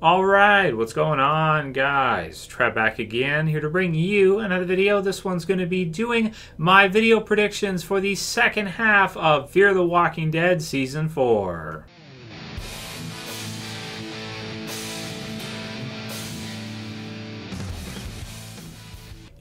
Alright, what's going on, guys? Trev back again, here to bring you another video. This one's going to be doing my video predictions for the second half of Fear the Walking Dead Season 4.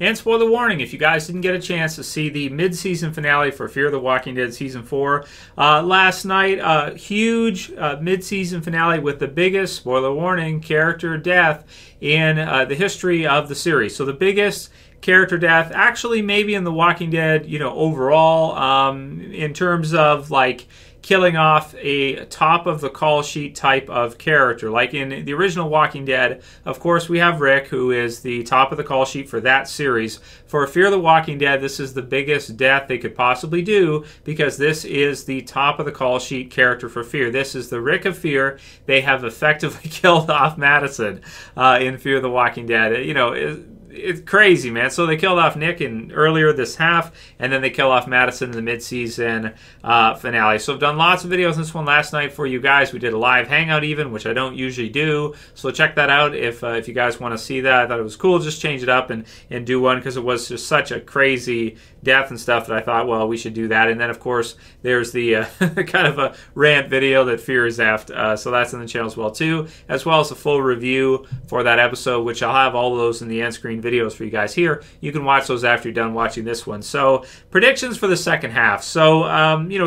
And spoiler warning, if you guys didn't get a chance to see the mid-season finale for Fear the Walking Dead Season 4 last night, huge mid-season finale with the biggest, spoiler warning, character death in the history of the series. So the biggest character death, actually maybe in The Walking Dead, overall, in terms of, like, killing off a top of the call sheet type of character. Like in the original Walking Dead, of course, we have Rick, who is the top of the call sheet for that series. For Fear the Walking Dead, this is the biggest death they could possibly do because this is the top of the call sheet character for Fear. This is the Rick of Fear. They have effectively killed off Madison in Fear the Walking Dead. It's crazy, man. So they killed off Nick earlier this half, and then they kill off Madison in the mid-season finale. So I've done lots of videos on this one last night for you guys. We did a live hangout even, which I don't usually do. So check that out if you guys want to see that. I thought it was cool. Just change it up and do one because it was just such a crazy death and stuff that I thought, well, we should do that. And then, of course, there's the kind of a rant video that Fear is after. So that's in the channel as well, too, as well as a full review for that episode, which I'll have all of those in the end screen videos for you guys here. You can watch those after you're done watching this one. So predictions for the second half. So,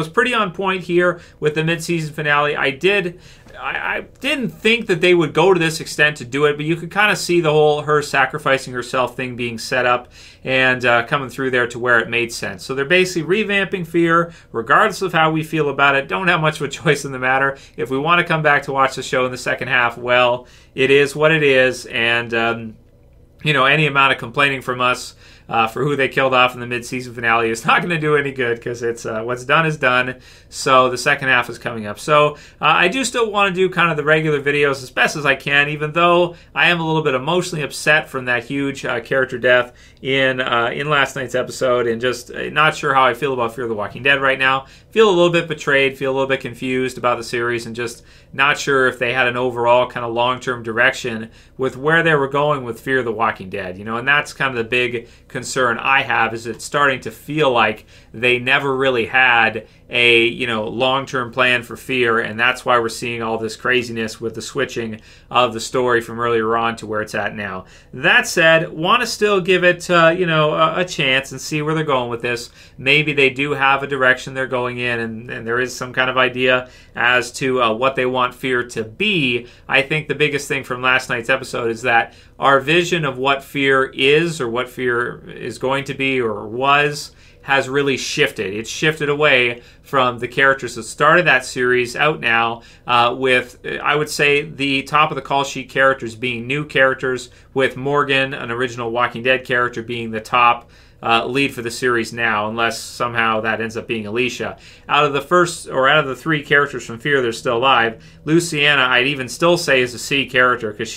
it's pretty on point here with the mid-season finale. I didn't think that they would go to this extent to do it, but you could kind of see the whole her sacrificing herself thing being set up and coming through there to where it made sense. So they're basically revamping Fear, regardless of how we feel about it. Don't have much of a choice in the matter. If we want to come back to watch the show in the second half, well, it is what it is, and any amount of complaining from us for who they killed off in the mid-season finale is not going to do any good because it's what's done is done. So the second half is coming up. So I do still want to do kind of the regular videos as best as I can, even though I am a little bit emotionally upset from that huge character death in last night's episode, and just not sure how I feel about Fear the Walking Dead right now. Feel a little bit betrayed, feel a little bit confused about the series, and just not sure if they had an overall kind of long-term direction with where they were going with Fear the Walking Dead. And that's kind of the big concern I have, is it's starting to feel like they never really had a long-term plan for Fear, and that's why we're seeing all this craziness with the switching of the story from earlier on to where it's at now. That said, want to still give it a chance and see where they're going with this. Maybe they do have a direction they're going in, and there is some kind of idea as to what they want Fear to be. I think the biggest thing from last night's episode is that our vision of what Fear is, or what Fear is going to be or was, has really shifted. It's shifted away from the characters that started that series out now with, I would say, the top of the call sheet characters being new characters, with Morgan, an original Walking Dead character, being the top lead for the series now, unless somehow that ends up being Alicia. Out of the three characters from Fear that are still alive, Luciana, I'd even still say, is a C character, because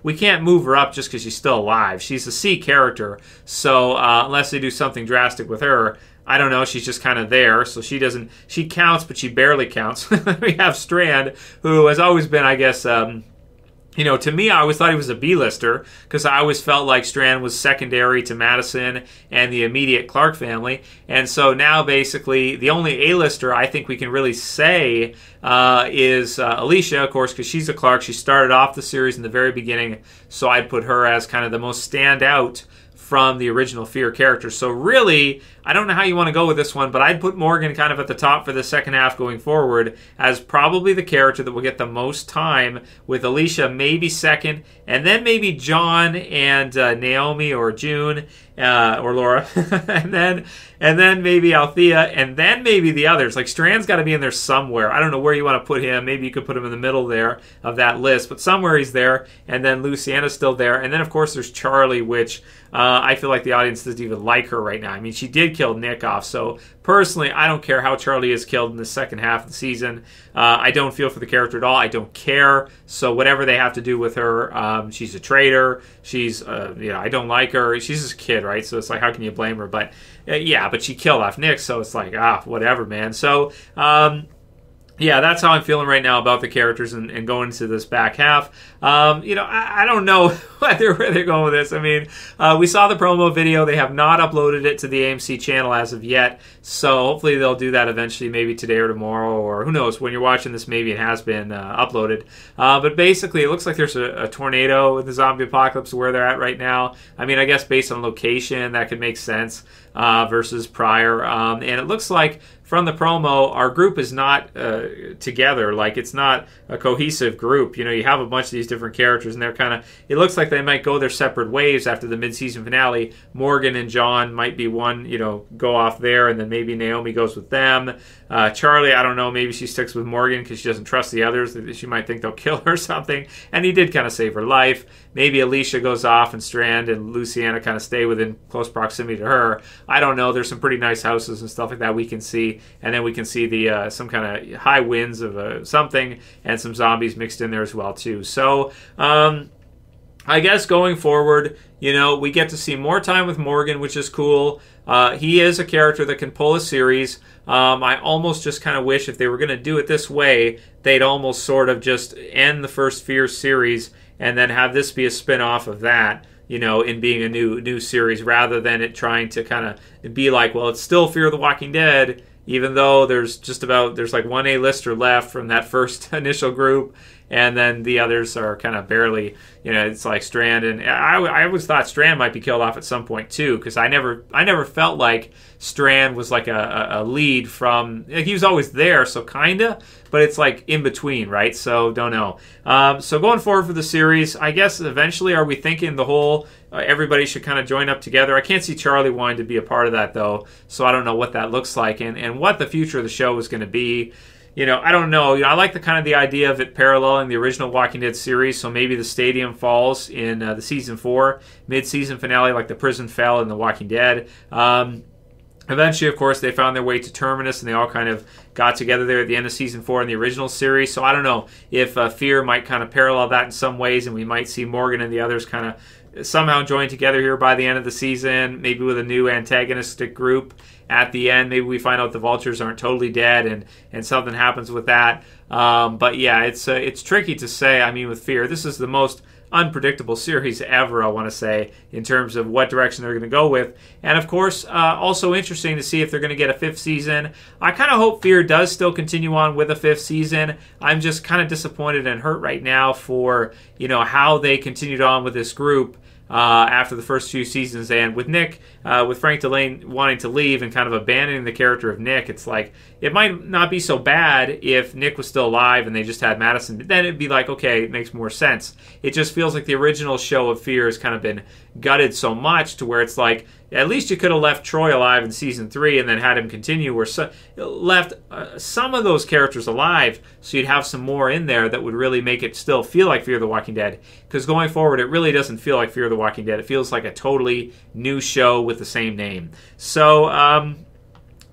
we can't move her up just because she's still alive. She's a C character, so unless they do something drastic with her, I don't know, she's just kind of there, so she counts, but she barely counts. We have Strand, who has always been, I guess, to me, I always thought he was a B-lister, because I always felt like Strand was secondary to Madison and the immediate Clark family. And so now, basically, the only A-lister I think we can really say is Alicia, of course, because she's a Clark. She started off the series in the very beginning, so I'd put her as kind of the most standout from the original Fear characters. So really, I don't know how you want to go with this one, but I'd put Morgan kind of at the top for the second half going forward as probably the character that will get the most time, with Alicia maybe second, and then maybe John and Naomi or June or Laura, and then maybe Althea, and then maybe the others. Like, Strand's got to be in there somewhere. I don't know where you want to put him. Maybe you could put him in the middle there of that list, but somewhere he's there, and then Luciana's still there, and then of course there's Charlie, which I feel like the audience doesn't even like her right now. I mean, she did kill Nick off, so personally, I don't care how Charlie is killed in the second half of the season. I don't feel for the character at all. I don't care. So whatever they have to do with her, she's a traitor. She's, I don't like her. She's just a kid, right? So it's like, how can you blame her? But yeah, but she killed off Nick, so it's like, whatever, man. So yeah, that's how I'm feeling right now about the characters and going into this back half. I don't know where they're going with this. I mean, we saw the promo video. They have not uploaded it to the AMC channel as of yet, so hopefully they'll do that eventually, maybe today or tomorrow, or who knows, when you're watching this, maybe it has been uploaded. But basically, it looks like there's a tornado in the zombie apocalypse where they're at right now. I mean, I guess based on location, that could make sense versus prior. And it looks like from the promo, our group is not together. Like, it's not a cohesive group. You have a bunch of these different characters, and they're kind of, it looks like they might go their separate ways after the mid-season finale. Morgan and John might be one, go off there, and then maybe Naomi goes with them. Charlie, I don't know, maybe she sticks with Morgan because she doesn't trust the others. She might think they'll kill her or something, and he did kind of save her life. Maybe Alicia goes off, and Strand and Luciana kind of stay within close proximity to her. I don't know. There's some pretty nice houses and stuff like that we can see, and then we can see the some kind of high winds of something, and some zombies mixed in there as well too. So I guess going forward, we get to see more time with Morgan, which is cool. He is a character that can pull a series. I almost just kind of wish if they were going to do it this way, they'd almost sort of just end the first Fear series and then have this be a spin-off of that, in being a new series, rather than it trying to kind of be like, well, it's still Fear the Walking Dead, even though there's like one A-lister left from that first initial group, and then the others are kind of barely, it's like Strand, and I always thought Strand might be killed off at some point too, because I never felt like Strand was like a lead from, he was always there, so kinda, but it's like in between, right? So don't know. So going forward for the series, I guess eventually, are we thinking the whole everybody should kind of join up together? I can't see Charlie wanting to be a part of that though, so I don't know what that looks like and what the future of the show is going to be. I don't know. I like the idea of it paralleling the original Walking Dead series, so maybe the stadium falls in the season 4 mid-season finale, like the prison fell in the Walking Dead. Eventually, of course, they found their way to Terminus, and they all kind of got together there at the end of season 4 in the original series. So I don't know if Fear might kind of parallel that in some ways, and we might see Morgan and the others kind of somehow join together here by the end of the season, maybe with a new antagonistic group at the end. Maybe we find out the vultures aren't totally dead and something happens with that. But yeah, it's tricky to say. I mean, with Fear, this is the most unpredictable series ever, I want to say, in terms of what direction they're going to go with. And of course, also interesting to see if they're going to get a 5th season. I kind of hope Fear does still continue on with a 5th season. I'm just kind of disappointed and hurt right now for how they continued on with this group after the first 2 seasons. And with Nick, with Frank Delane wanting to leave and kind of abandoning the character of Nick, it's like, it might not be so bad if Nick was still alive and they just had Madison. But then it'd be like, okay, it makes more sense. It just feels like the original show of Fear has kind of been gutted so much to where it's like, at least you could have left Troy alive in season 3 and then had him continue, or left some of those characters alive so you'd have some more in there that would really make it still feel like Fear the Walking Dead. Because going forward, it really doesn't feel like Fear the Walking Dead. It feels like a totally new show with the same name. So,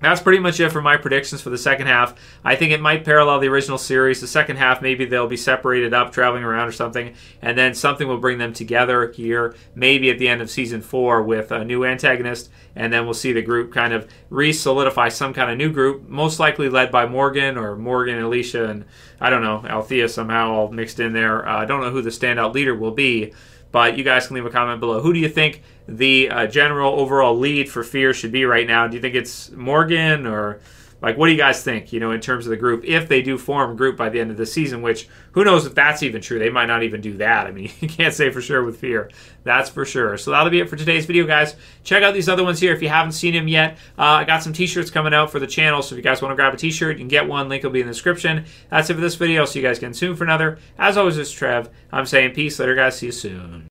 that's pretty much it for my predictions for the second half. I think it might parallel the original series. The second half, maybe they'll be separated up, traveling around or something, and then something will bring them together here, maybe at the end of season 4 with a new antagonist, and then we'll see the group kind of re-solidify some kind of new group, most likely led by Morgan, or Morgan and Alicia, and I don't know, Althea somehow all mixed in there. I don't know who the standout leader will be, but you guys can leave a comment below. Who do you think the general overall lead for Fear should be right now? Do you think it's Morgan, or like, what do you guys think, in terms of the group, if they do form a group by the end of the season, which who knows if that's even true? They might not even do that. I mean, you can't say for sure with Fear. That's for sure. So that'll be it for today's video, guys. Check out these other ones here if you haven't seen them yet. I got some t-shirts coming out for the channel, so if you guys want to grab a t-shirt, you can get one. Link will be in the description. That's it for this video. See you guys again soon for another. As always, it's Trev. I'm saying peace. Later, guys. See you soon.